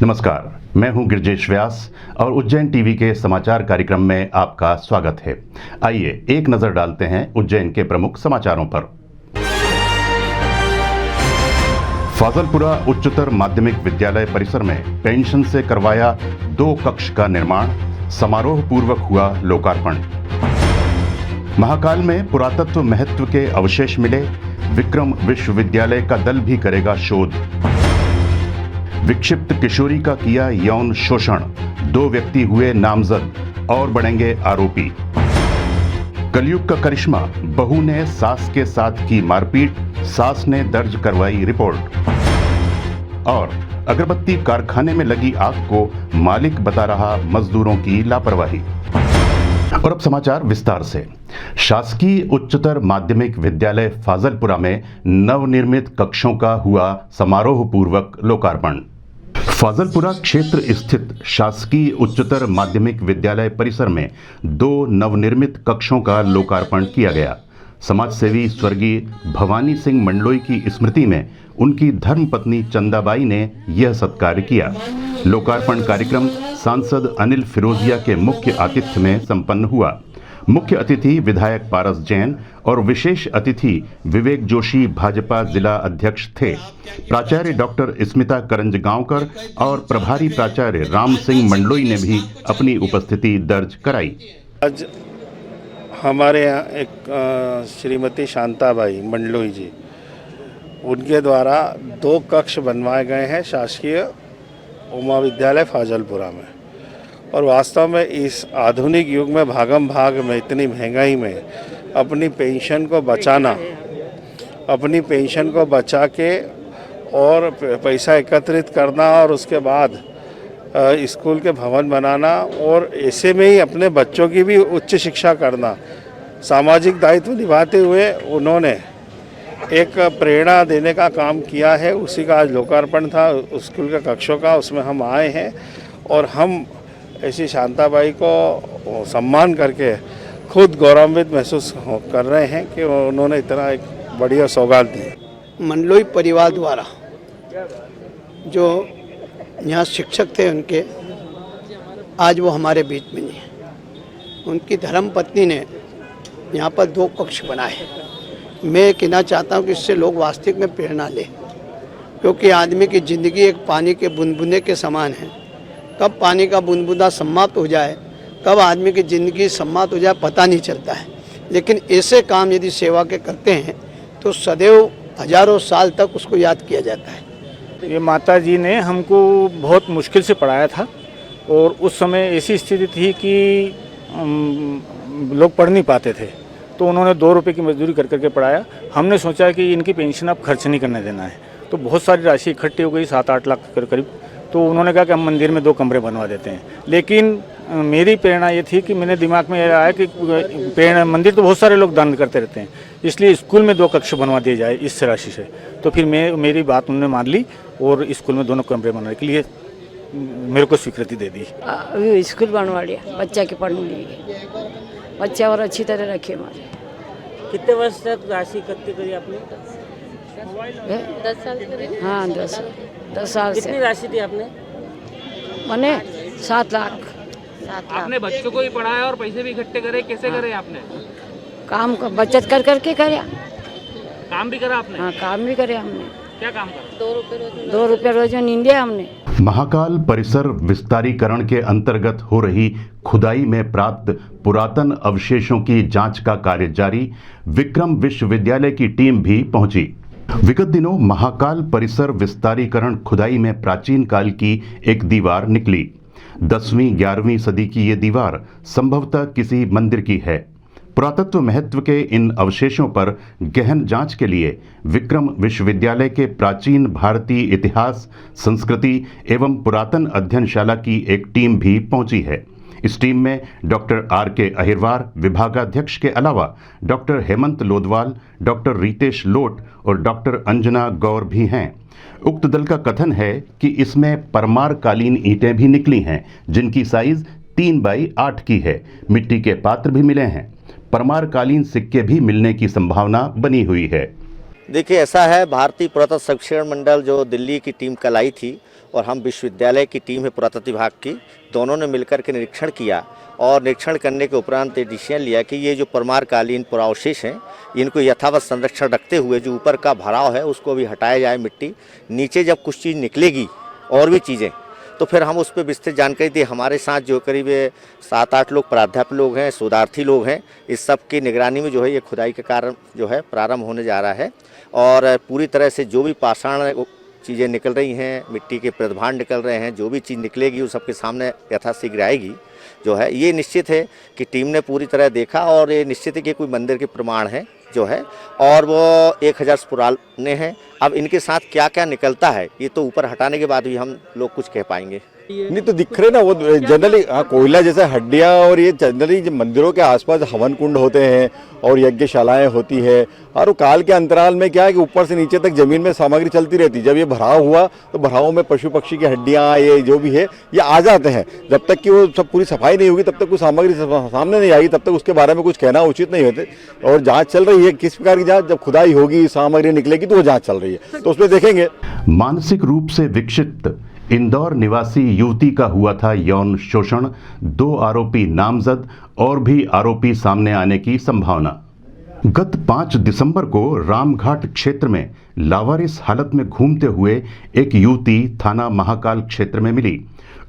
नमस्कार, मैं हूं गिरजेश व्यास और उज्जैन टीवी के समाचार कार्यक्रम में आपका स्वागत है। आइए एक नजर डालते हैं उज्जैन के प्रमुख समाचारों पर। फाजलपुरा उच्चतर माध्यमिक विद्यालय परिसर में पेंशन से करवाया 2 कक्ष का निर्माण, समारोह पूर्वक हुआ लोकार्पण। महाकाल में पुरातत्व महत्व के अवशेष मिले, विक्रम विश्वविद्यालय का दल भी करेगा शोध। विक्षिप्त किशोरी का किया यौन शोषण, 2 व्यक्ति हुए नामजद और बढ़ेंगे आरोपी। कलयुग का करिश्मा, बहू ने सास के साथ की मारपीट, सास ने दर्ज करवाई रिपोर्ट। और अगरबत्ती कारखाने में लगी आग को मालिक बता रहा मजदूरों की लापरवाही। और अब समाचार विस्तार से। शासकीय उच्चतर माध्यमिक विद्यालय फाजलपुरा में नवनिर्मित कक्षों का हुआ समारोह पूर्वक लोकार्पण। फाजलपुरा क्षेत्र स्थित शासकीय उच्चतर माध्यमिक विद्यालय परिसर में 2 नवनिर्मित कक्षों का लोकार्पण किया गया। समाजसेवी स्वर्गीय भवानी सिंह मंडलोई की स्मृति में उनकी धर्मपत्नी चंदाबाई ने यह सत्कार किया। लोकार्पण कार्यक्रम सांसद अनिल फिरोजिया के मुख्य आतिथ्य में संपन्न हुआ। मुख्य अतिथि विधायक पारस जैन और विशेष अतिथि विवेक जोशी भाजपा जिला अध्यक्ष थे। प्राचार्य डॉक्टर स्मिता करंजगांवकर और प्रभारी प्राचार्य राम सिंह मंडलोई ने भी अपनी उपस्थिति दर्ज कराई। आज हमारे यहाँ एक श्रीमती शांताबाई मंडलोई जी, उनके द्वारा 2 कक्ष बनवाए गए हैं शासकीय उमा विद्यालय फाजलपुरा में। और वास्तव में इस आधुनिक युग में भागम भाग में इतनी महंगाई में अपनी पेंशन को बचाना, अपनी पेंशन को बचा के और पैसा एकत्रित करना और उसके बाद स्कूल के भवन बनाना और ऐसे में ही अपने बच्चों की भी उच्च शिक्षा करना, सामाजिक दायित्व निभाते हुए उन्होंने एक प्रेरणा देने का काम किया है। उसी का आज लोकार्पण था स्कूल के कक्षों का, उसमें हम आए हैं और हम ऐसी शांताबाई को सम्मान करके खुद गौरवान्वित महसूस कर रहे हैं कि उन्होंने इतना एक बढ़िया सौगात दी। मंडलोई परिवार द्वारा जो यहाँ शिक्षक थे उनके, आज वो हमारे बीच में नहीं है। उनकी धर्मपत्नी ने यहाँ पर 2 कक्ष बनाए। मैं कहना चाहता हूँ कि इससे लोग वास्तविक में प्रेरणा लें, क्योंकि आदमी की ज़िंदगी एक पानी के बुनबुने के समान है। कब पानी का बुनबुना समाप्त हो जाए, कब आदमी की ज़िंदगी समाप्त हो जाए, पता नहीं चलता है। लेकिन ऐसे काम यदि सेवा के करते हैं तो सदैव हजारों साल तक उसको याद किया जाता है। ये माता जी ने हमको बहुत मुश्किल से पढ़ाया था और उस समय ऐसी स्थिति थी कि लोग पढ़ नहीं पाते थे, तो उन्होंने 2 रुपये की मजदूरी कर करके पढ़ाया। हमने सोचा कि इनकी पेंशन अब खर्च नहीं करने देना है, तो बहुत सारी राशि इकट्ठी हो गई, 7-8 लाख के करीब। तो उन्होंने कहा कि हम मंदिर में 2 कमरे बनवा देते हैं। लेकिन मेरी प्रेरणा ये थी कि मेरे दिमाग में आया कि मंदिर तो बहुत सारे लोग दान करते रहते हैं, इसलिए स्कूल में 2 कक्ष बनवा दिए जाए इस राशि से। तो फिर मेरी बात उन्होंने मान ली और स्कूल में 2 कमरे बनाने के लिए मेरे को स्वीकृति दे दी। स्कूल बनवा लिया बच्चा के पढ़ने लिए, बच्चा और अच्छी तरह रखे हमारे। कितने वर्ष तक राशि इकट्ठी करी आपने? 10 साल से। हाँ, 10 साल से। कितनी राशि थी आपने? मैंने 7 लाख। आपने बच्चों को ही पढ़ाया और पैसे भी इकट्ठे करे, कैसे करे आपने? काम का बचत कर करके कराया। काम भी करा आपने? हाँ, काम भी करे हमने। क्या काम करा? 2 रुपये रोज नींदे हमने। महाकाल परिसर विस्तारीकरण के अंतर्गत हो रही खुदाई में प्राप्त पुरातन अवशेषों की जांच का कार्य जारी। विक्रम विश्वविद्यालय की टीम भी पहुंची। विगत दिनों महाकाल परिसर विस्तारीकरण खुदाई में प्राचीन काल की एक दीवार निकली। 10वीं-11वीं सदी की ये दीवार संभवतः किसी मंदिर की है। पुरातत्व महत्व के इन अवशेषों पर गहन जांच के लिए विक्रम विश्वविद्यालय के प्राचीन भारतीय इतिहास, संस्कृति एवं पुरातन अध्ययनशाला की एक टीम भी पहुंची है। इस टीम में डॉक्टर R.K. अहिरवार विभागाध्यक्ष के अलावा डॉक्टर हेमंत लोदवाल, डॉक्टर रितेश लोट और डॉक्टर अंजना गौर भी हैं। उक्त दल का कथन है कि इसमें परमार कालीन ईंटें भी निकली हैं, जिनकी साइज 3x8 की है। मिट्टी के पात्र भी मिले हैं। परमार कालीन सिक्के भी मिलने की संभावना बनी हुई है। देखिए ऐसा है, भारतीय पुरातत्व सर्वेक्षण मंडल जो दिल्ली की टीम कल आई थी और हम विश्वविद्यालय की टीम है पुरातत्व विभाग की, दोनों ने मिलकर के निरीक्षण किया और निरीक्षण करने के उपरांत डिसीजन लिया कि ये जो परमारकालीन पुरावशेष हैं इनको यथावत संरक्षण रखते हुए जो ऊपर का भराव है उसको भी हटाया जाए मिट्टी। नीचे जब कुछ चीज़ निकलेगी और भी चीज़ें तो फिर हम उस पर विस्तृत जानकारी दें। हमारे साथ जो करीब 7-8 लोग प्राध्यापक लोग हैं, शोधार्थी लोग हैं, इस सब की निगरानी में जो है ये खुदाई का कार्य जो है प्रारंभ होने जा रहा है और पूरी तरह से जो भी पाषाण चीज़ें निकल रही हैं, मिट्टी के प्रतिभांड निकल रहे हैं, जो भी चीज़ निकलेगी उस सबके सामने यथाशीघ्र आएगी। जो है ये निश्चित है कि टीम ने पूरी तरह देखा और ये निश्चित है कि कोई मंदिर के प्रमाण है जो है और वो 1000 पुराने हैं। अब इनके साथ क्या क्या निकलता है ये तो ऊपर हटाने के बाद भी हम लोग कुछ कह पाएंगे। नहीं तो दिख रहे ना वो जनरली कोयला जैसे हड्डियां और ये जनरली मंदिरों के आसपास हवन कुंड होते हैं और यज्ञशालाएं होती है और वो काल के अंतराल में क्या है कि ऊपर से नीचे तक जमीन में सामग्री चलती रहती है। जब ये भराव हुआ तो भराव में पशु पक्षी की हड्डियां ये जो भी है ये आ जाते हैं। जब तक कि वो सब पूरी सफाई नहीं होगी तब तक कुछ सामग्री सामने नहीं आएगी, तब तक उसके बारे में कुछ कहना उचित नहीं होते। और जाँच चल रही है किस प्रकार की जाँच, जब खुदाई होगी सामग्री निकलेगी तो वो जाँच चल रही है तो उसमें देखेंगे। मानसिक रूप से विक्षिप्त इंदौर निवासी युवती का हुआ था यौन शोषण, 2 आरोपी नामजद और भी आरोपी सामने आने की संभावना। गत 5 दिसंबर को रामघाट क्षेत्र में लावारिस हालत में घूमते हुए एक युवती थाना महाकाल क्षेत्र में मिली।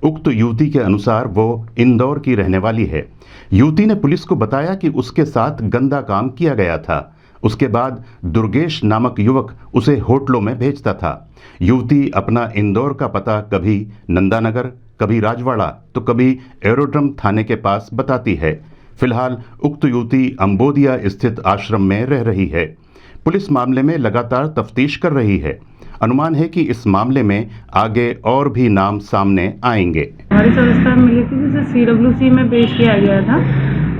उक्त युवती के अनुसार वो इंदौर की रहने वाली है। युवती ने पुलिस को बताया कि उसके साथ गंदा काम किया गया था। उसके बाद दुर्गेश नामक युवक उसे होटलों में भेजता था। युवती अपना इंदौर का पता कभी नंदानगर, कभी राजवाड़ा तो कभी एरोड्रम थाने के पास बताती है। फिलहाल उक्त युवती अंबोदिया स्थित आश्रम में रह रही है। पुलिस मामले में लगातार तफ्तीश कर रही है। अनुमान है कि इस मामले में आगे और भी नाम सामने आएंगे। हमारी संस्था मिली थी जिसे CWC में पेश किया गया था,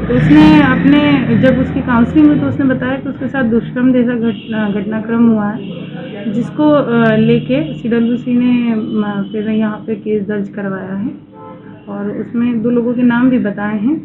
तो उसने अपने जब उसकी काउंसलिंग हुई तो उसने बताया कि उसके साथ दुष्कर्म जैसा घटनाक्रम हुआ है, जिसको लेके CWC ने फिर यहाँ पे केस दर्ज करवाया है और उसमें 2 लोगों के नाम भी बताए हैं।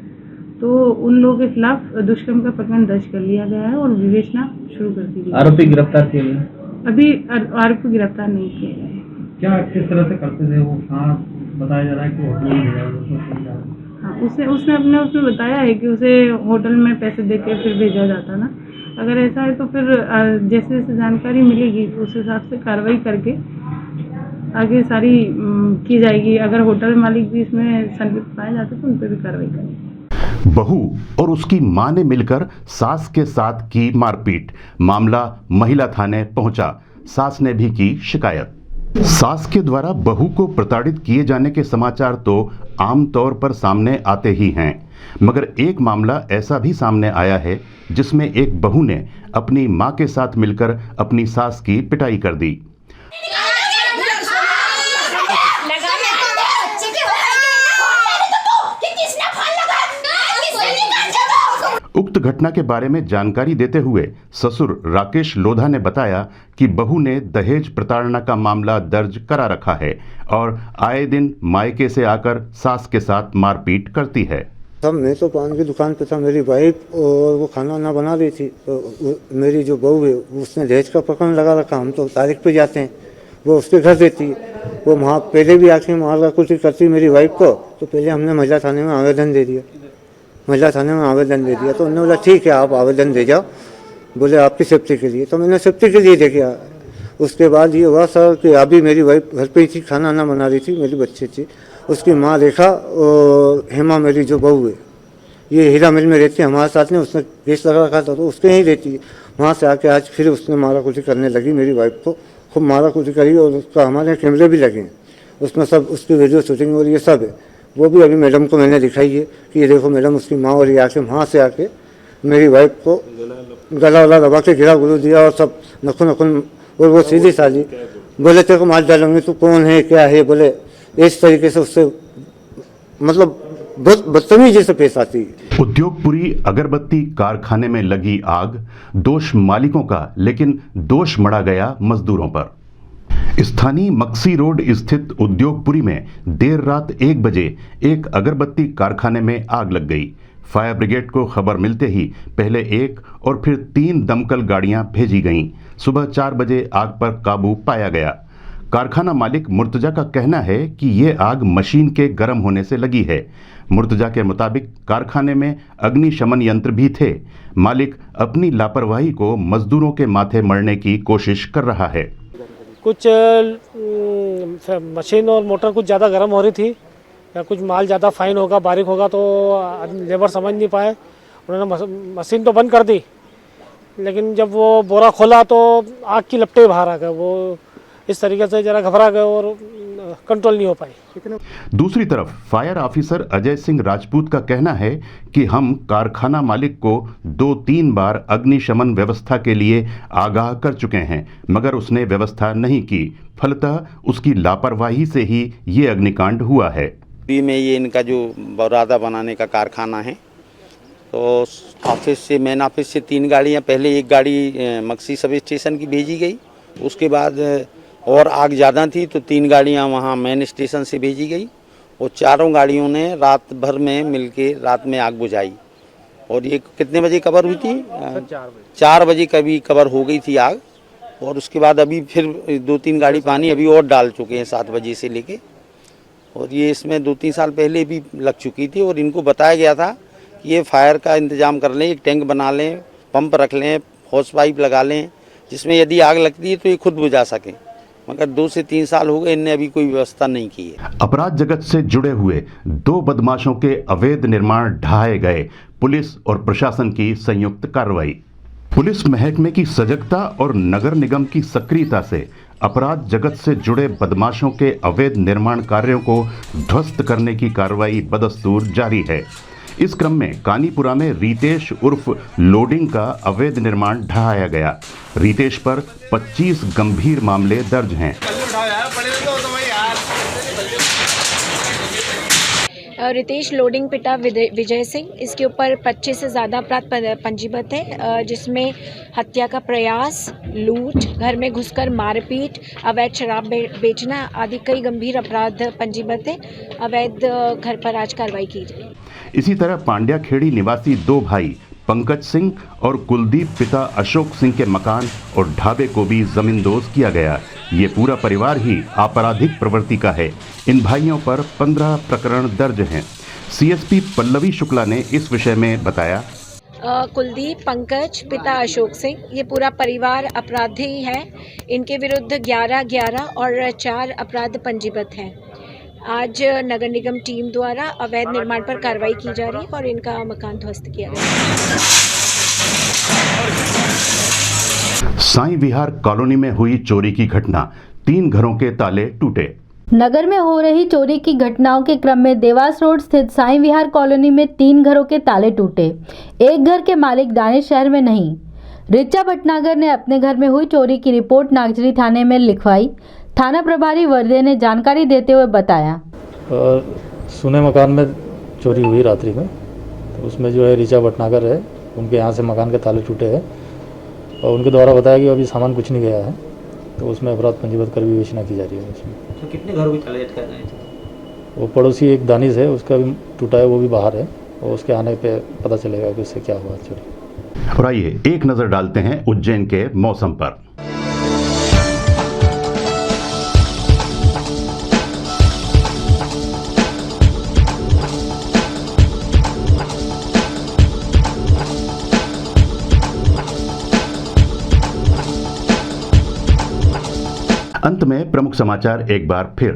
तो उन लोगों के खिलाफ दुष्कर्म का प्रकरण दर्ज कर लिया गया है और विवेचना शुरू कर दी गई। आरोपी गिरफ्तार किए गए? अभी आरोपी गिरफ्तार नहीं किए गए। क्या किस तरह से करते थे वो? हाँ, बताया जा रहा है कि होटल में भेजा। हाँ, उसने अपने उसमें बताया है कि उसे होटल में पैसे देके फिर भेजा जाता ना। अगर ऐसा है तो फिर जैसे जैसे जानकारी मिलेगी उस हिसाब से कार्रवाई करके आगे सारी की जाएगी। अगर होटल मालिक भी इसमें संलिप्त पाए जाते तो उन पर भी कार्रवाई करेंगे। बहू और उसकी मां ने मिलकर सास के साथ की मारपीट। मामला महिला थाने पहुंचा। सास ने भी की शिकायत। सास के द्वारा बहू को प्रताड़ित किए जाने के समाचार तो आमतौर पर सामने आते ही हैं, मगर एक मामला ऐसा भी सामने आया है जिसमें एक बहू ने अपनी मां के साथ मिलकर अपनी सास की पिटाई कर दी। उक्त घटना के बारे में जानकारी देते हुए ससुर राकेश लोधा ने बताया कि बहू ने दहेज प्रताड़ना का मामला दर्ज करा रखा है और आए दिन मायके से आकर सास के साथ मारपीट करती है। तब मैं तो पान की दुकान पे था, मेरी वाइफ और वो खाना ना बना रही थी, तो मेरी जो बहू है उसने दहेज का प्रकरण लगा रखा। हम तो तारीख पे जाते हैं, वो उसके घर देती है। वो वहाँ पहले भी आके मार कुछ करती मेरी वाइफ को, तो पहले हमने महिला थाने में आवेदन दे दिया। महिला थाने में आवेदन दे दिया तो उन्होंने बोला ठीक है आप आवेदन दे जाओ, बोले आपकी सेफ्टी के लिए। तो मैंने सेफ्टी के लिए देखा। उसके बाद ये हुआ सर कि अभी मेरी वाइफ घर पे ही थी, खाना ना बना रही थी, मेरी बच्ची थी। उसकी माँ रेखा और हेमा मेरी जो बहू है ये हीरा मिल में रहती है हमारे साथ में, उसने केस लगा रखा था तो उसके यहीं रहती है। वहाँ से आके आज फिर उसने मारा कुटी करने लगी मेरी वाइफ को, खूब मारा कुटी करी और उसका हमारे कैमरे भी लगे हैं, उसमें सब उसकी वीडियो शूटिंग और ये सब है। वो भी अभी मैडम को मैंने दिखाई है कि ये देखो मैडम उसकी माँ और ये आके वहाँ से आके मेरी वाइफ को गला वला दबा के गिरा गुरु दिया और सब नखुन नखुन। और वो सीधी साली बोले तेरे को मार डालूंगी, तू कौन है क्या है, बोले इस तरीके से उससे मतलब बहुत बदतमीजी से पेश आती है। उद्योगपुरी अगरबत्ती कारखाने में लगी आग, दोष मालिकों का लेकिन दोष मढ़ा गया मजदूरों पर। स्थानीय मक्सी रोड स्थित उद्योगपुरी में देर रात 1 बजे एक अगरबत्ती कारखाने में आग लग गई। फायर ब्रिगेड को खबर मिलते ही पहले 1 और फिर 3 दमकल गाड़ियां भेजी गईं। सुबह 4 बजे आग पर काबू पाया गया। कारखाना मालिक मुर्तजा का कहना है कि ये आग मशीन के गर्म होने से लगी है। मुर्तजा के मुताबिक कारखाने में अग्निशमन यंत्र भी थे। मालिक अपनी लापरवाही को मजदूरों के माथे मढ़ने की कोशिश कर रहा है। कुछ मशीन और मोटर कुछ ज़्यादा गर्म हो रही थी या कुछ माल ज़्यादा फाइन होगा, बारीक होगा, तो लेबर समझ नहीं पाए। उन्होंने मशीन तो बंद कर दी, लेकिन जब वो बोरा खोला तो आग की लपटें बाहर आ गए। वो इस तरीके से ज़रा घबरा गए और कंट्रोल नहीं हो पाई। दूसरी तरफ फायर ऑफिसर अजय सिंह राजपूत का कहना है कि हम कारखाना मालिक को 2-3 बार अग्निशमन व्यवस्था के लिए आगाह कर चुके हैं, मगर उसने व्यवस्था नहीं की। फलतः उसकी लापरवाही से ही ये अग्निकांड हुआ है। में ये इनका जो बरादा बनाने का कारखाना है, तो ऑफिस से, मेन ऑफिस से 3 गाड़ियाँ, पहले 1 गाड़ी मक्सी सब स्टेशन की भेजी गई, उसके बाद और आग ज़्यादा थी तो 3 गाड़ियाँ वहाँ मेन स्टेशन से भेजी गई और चारों गाड़ियों ने रात भर में मिलके रात में आग बुझाई। और ये कितने बजे कवर हुई थी? 4 बजे कभी कवर हो गई थी आग। और उसके बाद अभी फिर 2-3 गाड़ी पानी अभी और डाल चुके हैं 7 बजे से लेके। और ये इसमें 2-3 साल पहले भी लग चुकी थी और इनको बताया गया था कि ये फायर का इंतज़ाम कर लें, एक टैंक बना लें, पंप रख लें, हॉस पाइप लगा लें, जिसमें यदि आग लगती है तो ये खुद बुझा सकें। मगर 2 से 3 साल हो गए, इनने अभी कोई व्यवस्था नहीं की है। अपराध जगत से जुड़े हुए 2 बदमाशों के अवैध निर्माण ढहाए गए। पुलिस और प्रशासन की संयुक्त कार्रवाई। पुलिस महकमे की सजगता और नगर निगम की सक्रियता से अपराध जगत से जुड़े बदमाशों के अवैध निर्माण कार्यों को ध्वस्त करने की कार्रवाई बदस्तूर जारी है। इस क्रम में कानीपुरा में रितेश उर्फ लोडिंग का अवैध निर्माण ढहाया गया। रितेश पर 25 गंभीर मामले दर्ज हैं। रितेश लोडिंग पिता विजय सिंह, इसके ऊपर 25 से ज़्यादा अपराध पंजीबद्ध हैं, जिसमें हत्या का प्रयास, लूट, घर में घुसकर मारपीट, अवैध शराब बेचना आदि कई गंभीर अपराध पंजीबद्ध हैं। अवैध घर पर आज कार्रवाई की गई। इसी तरह पांड्या खेड़ी निवासी 2 भाई पंकज सिंह और कुलदीप पिता अशोक सिंह के मकान और ढाबे को भी जमींदोज किया गया। ये पूरा परिवार ही आपराधिक प्रवृत्ति का है। इन भाइयों पर 15 प्रकरण दर्ज हैं। सीएसपी पल्लवी शुक्ला ने इस विषय में बताया, कुलदीप, पंकज, पिता अशोक सिंह, ये पूरा परिवार अपराधी है। इनके विरुद्ध 11 और 4 अपराध पंजीबद्ध हैं। आज नगर निगम टीम द्वारा अवैध निर्माण पर कार्रवाई की जा रही है और इनका मकान ध्वस्त किया गया। साईं विहार कॉलोनी में हुई चोरी की घटना, 3 घरों के ताले टूटे। नगर में हो रही चोरी की घटनाओं के क्रम में देवास रोड स्थित साईं विहार कॉलोनी में 3 घरों के ताले टूटे। एक घर के मालिक दानिश शहर में नहीं। रिचा भटनागर ने अपने घर में हुई चोरी की रिपोर्ट नागजरी थाने में लिखवाई। थाना प्रभारी वर्दे ने जानकारी देते हुए बताया, सुने मकान में चोरी हुई रात्रि में, तो उसमें जो है रिचा भटनागर है, उनके यहाँ से मकान के ताले टूटे हैं और उनके द्वारा बताया कि अभी सामान कुछ नहीं गया है, तो उसमें अपराध पंजीबद्ध कर विवेचना की जा रही है। उसमें तो कितने घरों के ताले लटकाए गए थे? वो पड़ोसी एक दानिश है, उसका भी टूटा है, वो भी बाहर है और उसके आने पे पता चलेगा कि उससे क्या हुआ चोरी। और आइए एक नजर डालते हैं उज्जैन के मौसम पर। अंत में प्रमुख समाचार एक बार फिर।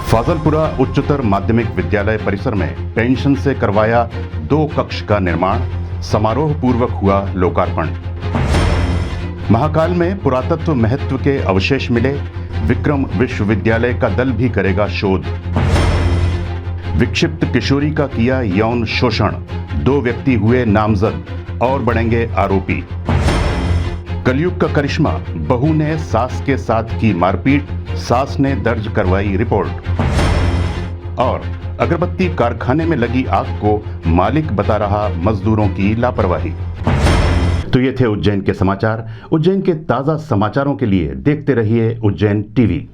फाजलपुरा उच्चतर माध्यमिक विद्यालय परिसर में पेंशन से करवाया 2 कक्ष का निर्माण, समारोह पूर्वक हुआ लोकार्पण। महाकाल में पुरातत्व महत्व के अवशेष मिले, विक्रम विश्वविद्यालय का दल भी करेगा शोध। विक्षिप्त किशोरी का किया यौन शोषण, 2 व्यक्ति हुए नामजद और बढ़ेंगे आरोपी। कलयुग का करिश्मा, बहू ने सास के साथ की मारपीट, सास ने दर्ज करवाई रिपोर्ट। और अगरबत्ती कारखाने में लगी आग को मालिक बता रहा मजदूरों की लापरवाही। तो ये थे उज्जैन के समाचार। उज्जैन के ताजा समाचारों के लिए देखते रहिए उज्जैन टीवी।